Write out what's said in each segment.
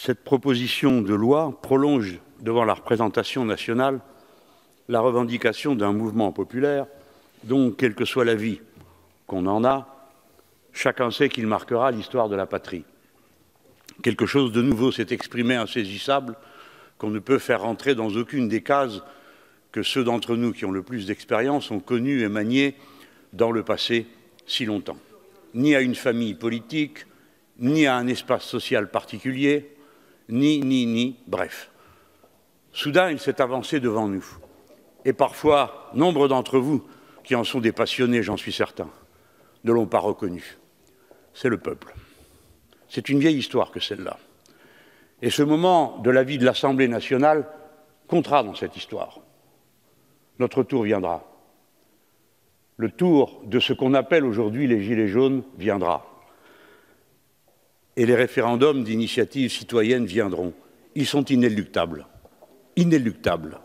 Cette proposition de loi prolonge devant la représentation nationale la revendication d'un mouvement populaire dont, quel que soit l'avis qu'on en a, chacun sait qu'il marquera l'histoire de la patrie. Quelque chose de nouveau s'est exprimé, insaisissable, qu'on ne peut faire rentrer dans aucune des cases que ceux d'entre nous qui ont le plus d'expérience ont connu et manié dans le passé si longtemps. Ni à une famille politique, ni à un espace social particulier, bref. Soudain, il s'est avancé devant nous. Et parfois, nombre d'entre vous, qui en sont des passionnés, j'en suis certain, ne l'ont pas reconnu. C'est le peuple. C'est une vieille histoire que celle-là. Et ce moment de la vie de l'Assemblée nationale comptera dans cette histoire. Notre tour viendra. Le tour de ce qu'on appelle aujourd'hui les Gilets jaunes viendra. Et les référendums d'initiative citoyenne viendront. Ils sont inéluctables. Inéluctables.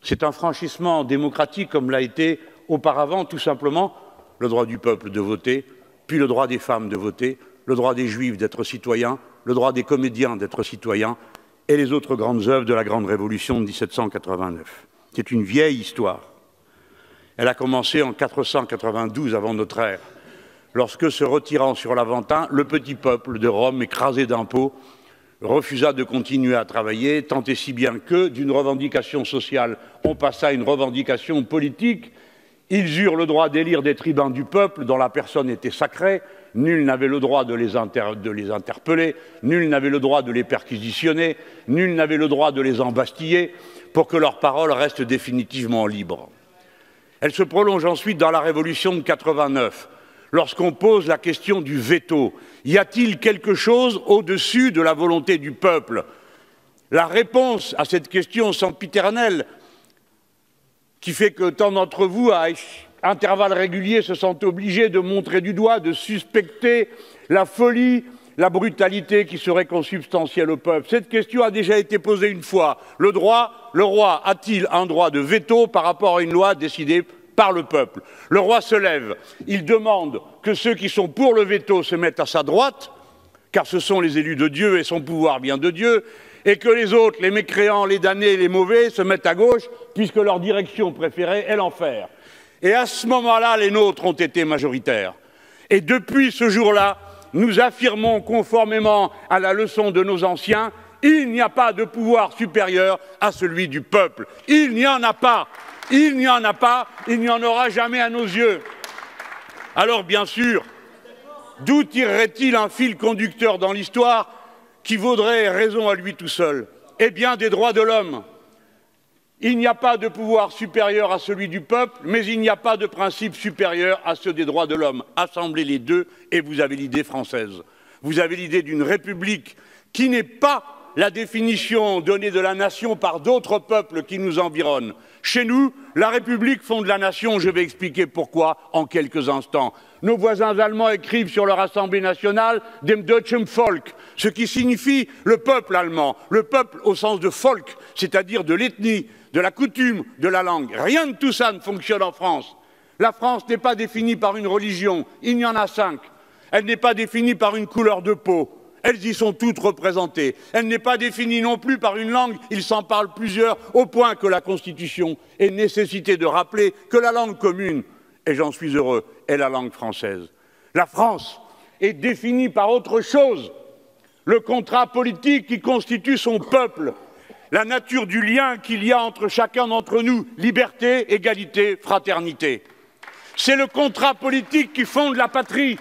C'est un franchissement démocratique comme l'a été auparavant tout simplement le droit du peuple de voter, puis le droit des femmes de voter, le droit des juifs d'être citoyens, le droit des comédiens d'être citoyens et les autres grandes œuvres de la Grande Révolution de 1789. C'est une vieille histoire. Elle a commencé en 492 avant notre ère, lorsque, se retirant sur l'Aventin, le petit peuple de Rome, écrasé d'impôts, refusa de continuer à travailler, tant et si bien que, d'une revendication sociale, on passa à une revendication politique. Ils eurent le droit d'élire des tribuns du peuple dont la personne était sacrée, nul n'avait le droit de les interpeller, nul n'avait le droit de les perquisitionner, nul n'avait le droit de les embastiller, pour que leurs paroles restent définitivement libres. Elle se prolonge ensuite dans la Révolution de 89, lorsqu'on pose la question du veto. Y a-t-il quelque chose au-dessus de la volonté du peuple? La réponse à cette question sempiternelle, qui fait que tant d'entre vous, à intervalles réguliers, se sentent obligés de montrer du doigt, de suspecter la folie, la brutalité qui serait consubstantielle au peuple. Cette question a déjà été posée une fois. Le roi a-t-il un droit de veto par rapport à une loi décidée par le peuple? Le roi se lève, il demande que ceux qui sont pour le veto se mettent à sa droite, car ce sont les élus de Dieu et son pouvoir vient de Dieu, et que les autres, les mécréants, les damnés, les mauvais, se mettent à gauche, puisque leur direction préférée est l'enfer. Et à ce moment-là, les nôtres ont été majoritaires. Et depuis ce jour-là, nous affirmons conformément à la leçon de nos anciens, il n'y a pas de pouvoir supérieur à celui du peuple. Il n'y en a pas. Il n'y en a pas, il n'y en aura jamais à nos yeux. Alors bien sûr, d'où tirerait-il un fil conducteur dans l'histoire qui vaudrait raison à lui tout seul? Eh bien, des droits de l'homme. Il n'y a pas de pouvoir supérieur à celui du peuple, mais il n'y a pas de principe supérieur à ceux des droits de l'homme. Assemblez les deux et vous avez l'idée française. Vous avez l'idée d'une république qui n'est pas la définition donnée de la nation par d'autres peuples qui nous environnent. Chez nous, la République fonde la nation, je vais expliquer pourquoi en quelques instants. Nos voisins allemands écrivent sur leur Assemblée nationale « dem deutschen Volk », ce qui signifie le peuple allemand, le peuple au sens de Volk, c'est-à-dire de l'ethnie, de la coutume, de la langue. Rien de tout ça ne fonctionne en France. La France n'est pas définie par une religion, il y en a 5. Elle n'est pas définie par une couleur de peau. Elles y sont toutes représentées. Elle n'est pas définie non plus par une langue, il s'en parle plusieurs, au point que la Constitution est nécessité de rappeler que la langue commune, et j'en suis heureux, est la langue française. La France est définie par autre chose, le contrat politique qui constitue son peuple, la nature du lien qu'il y a entre chacun d'entre nous, liberté, égalité, fraternité. C'est le contrat politique qui fonde la patrie.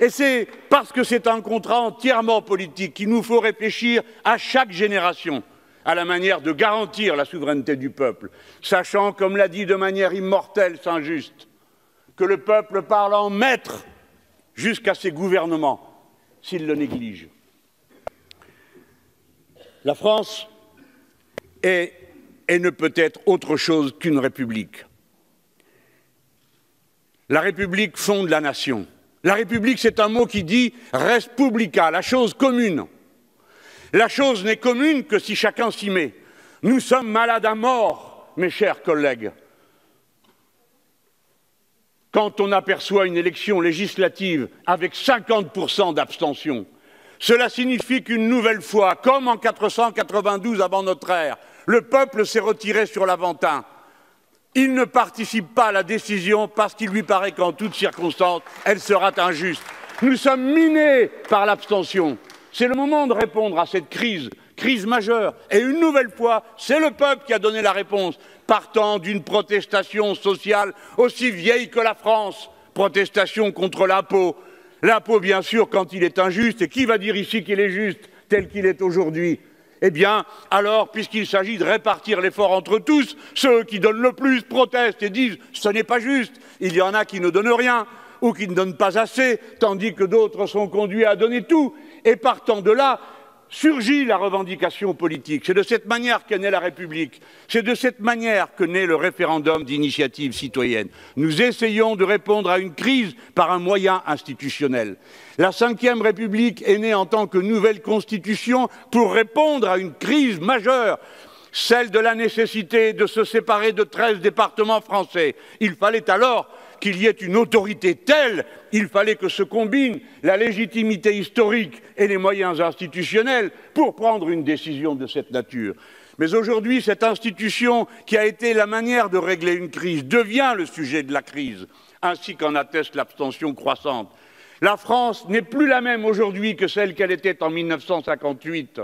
Et c'est parce que c'est un contrat entièrement politique qu'il nous faut réfléchir à chaque génération à la manière de garantir la souveraineté du peuple, sachant, comme l'a dit de manière immortelle Saint-Just, que le peuple parle en maître jusqu'à ses gouvernements s'il le néglige. La France est et ne peut être autre chose qu'une république. La République fonde la nation. La République, c'est un mot qui dit « res publica », la chose commune. La chose n'est commune que si chacun s'y met. Nous sommes malades à mort, mes chers collègues. Quand on aperçoit une élection législative avec 50% d'abstention, Cela signifie qu'une nouvelle fois, comme en 492 avant notre ère, le peuple s'est retiré sur l'Aventin. Il ne participe pas à la décision parce qu'il lui paraît qu'en toutes circonstances, elle sera injuste. Nous sommes minés par l'abstention. C'est le moment de répondre à cette crise majeure. Et une nouvelle fois, c'est le peuple qui a donné la réponse, partant d'une protestation sociale aussi vieille que la France. Protestation contre l'impôt. L'impôt, bien sûr, quand il est injuste. Et qui va dire ici qu'il est juste, tel qu'il est aujourd'hui? Eh bien, alors, puisqu'il s'agit de répartir l'effort entre tous, ceux qui donnent le plus protestent et disent « ce n'est pas juste ». Il y en a qui ne donnent rien ou qui ne donnent pas assez, tandis que d'autres sont conduits à donner tout. Et partant de là, surgit la revendication politique. C'est de cette manière qu'est née la République. C'est de cette manière que naît le référendum d'initiative citoyenne. Nous essayons de répondre à une crise par un moyen institutionnel. La Ve République est née en tant que nouvelle constitution pour répondre à une crise majeure, celle de la nécessité de se séparer de 13 départements français. Il fallait alors qu'il y ait une autorité telle, il fallait que se combinent la légitimité historique et les moyens institutionnels pour prendre une décision de cette nature. Mais aujourd'hui, cette institution qui a été la manière de régler une crise devient le sujet de la crise, ainsi qu'en atteste l'abstention croissante. La France n'est plus la même aujourd'hui que celle qu'elle était en 1958.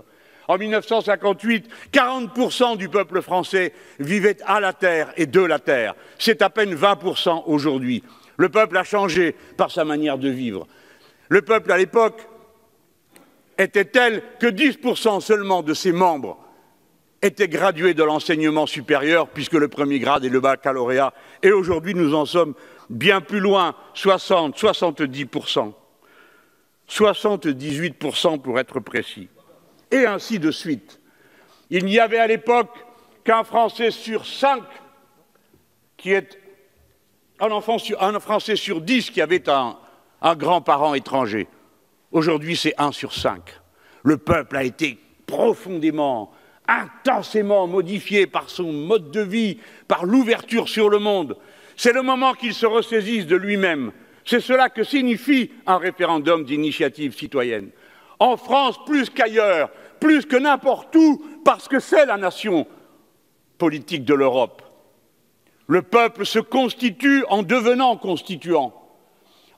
En 1958, 40% du peuple français vivait à la terre et de la terre. C'est à peine 20% aujourd'hui. Le peuple a changé par sa manière de vivre. Le peuple, à l'époque, était tel que 10% seulement de ses membres étaient gradués de l'enseignement supérieur, puisque le premier grade est le baccalauréat. Et aujourd'hui, nous en sommes bien plus loin, 60, 70%. 78% pour être précis. Et ainsi de suite. Il n'y avait à l'époque qu'un Français sur 5 qui est un Français sur 10 qui avait un grand-parent étranger. Aujourd'hui, c'est 1 sur 5. Le peuple a été profondément, intensément modifié par son mode de vie, par l'ouverture sur le monde. C'est le moment qu'il se ressaisisse de lui-même. C'est cela que signifie un référendum d'initiative citoyenne. En France, plus qu'ailleurs, plus que n'importe où, parce que c'est la nation politique de l'Europe. Le peuple se constitue en devenant constituant.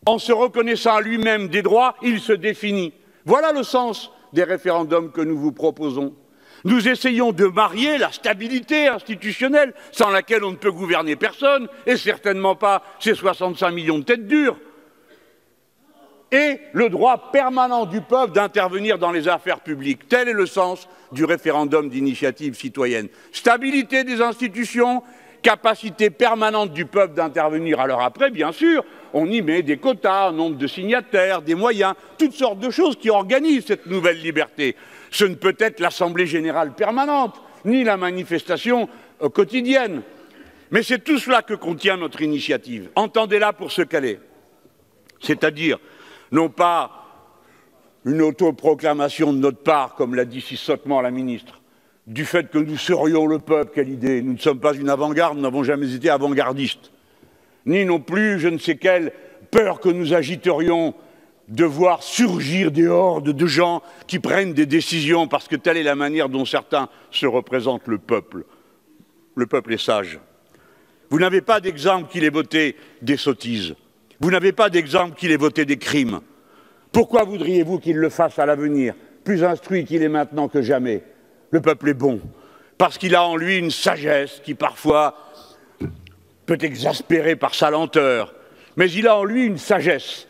En se reconnaissant à lui-même des droits, il se définit. Voilà le sens des référendums que nous vous proposons. Nous essayons de marier la stabilité institutionnelle, sans laquelle on ne peut gouverner personne, et certainement pas ces 65 millions de têtes dures, et le droit permanent du peuple d'intervenir dans les affaires publiques. Tel est le sens du référendum d'initiative citoyenne. Stabilité des institutions, capacité permanente du peuple d'intervenir. Alors après, bien sûr, on y met des quotas, un nombre de signataires, des moyens, toutes sortes de choses qui organisent cette nouvelle liberté. Ce ne peut être l'Assemblée générale permanente, ni la manifestation quotidienne. Mais c'est tout cela que contient notre initiative. Entendez-la pour ce qu'elle est. C'est-à-dire, non pas une autoproclamation de notre part, comme l'a dit si sottement la ministre, du fait que nous serions le peuple, quelle idée. Nous ne sommes pas une avant-garde, nous n'avons jamais été avant-gardistes. Ni non plus je ne sais quelle peur que nous agiterions de voir surgir des hordes de gens qui prennent des décisions, parce que telle est la manière dont certains se représentent le peuple. Le peuple est sage. Vous n'avez pas d'exemple qu'il ait voté des sottises. Vous n'avez pas d'exemple qu'il ait voté des crimes. Pourquoi voudriez-vous qu'il le fasse à l'avenir, plus instruit qu'il est maintenant que jamais? Le peuple est bon, parce qu'il a en lui une sagesse qui parfois peut exaspérer par sa lenteur, mais il a en lui une sagesse,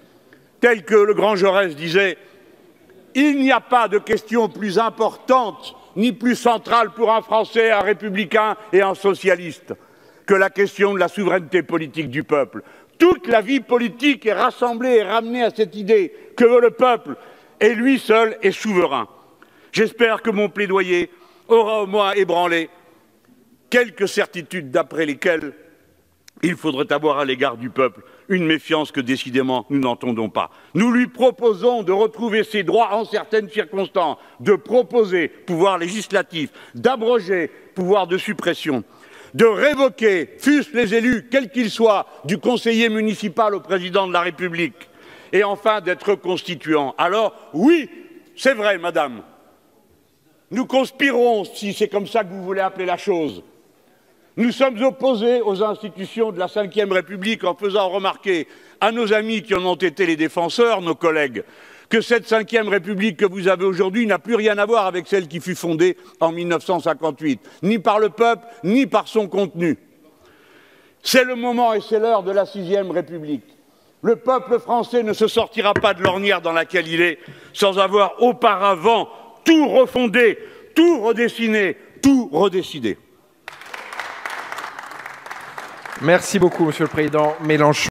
telle que le grand Jaurès disait « Il n'y a pas de question plus importante ni plus centrale pour un Français, un républicain et un socialiste que la question de la souveraineté politique du peuple. » Toute la vie politique est rassemblée et ramenée à cette idée que le peuple, et lui seul, est souverain. J'espère que mon plaidoyer aura au moins ébranlé quelques certitudes d'après lesquelles il faudrait avoir à l'égard du peuple une méfiance que décidément nous n'entendons pas. Nous lui proposons de retrouver ses droits en certaines circonstances, de proposer pouvoir législatif, d'abroger pouvoir de suppression, de révoquer, fussent les élus, quels qu'ils soient, du conseiller municipal au président de la République, et enfin d'être constituant. Alors, oui, c'est vrai, madame. Nous conspirons, si c'est comme ça que vous voulez appeler la chose. Nous sommes opposés aux institutions de la Ve République en faisant remarquer à nos amis qui en ont été les défenseurs, nos collègues, que cette Ve République que vous avez aujourd'hui n'a plus rien à voir avec celle qui fut fondée en 1958, ni par le peuple, ni par son contenu. C'est le moment et c'est l'heure de la Sixième République. Le peuple français ne se sortira pas de l'ornière dans laquelle il est sans avoir auparavant tout refondé, tout redessiné, tout redécidé. Merci beaucoup, Monsieur le Président Mélenchon.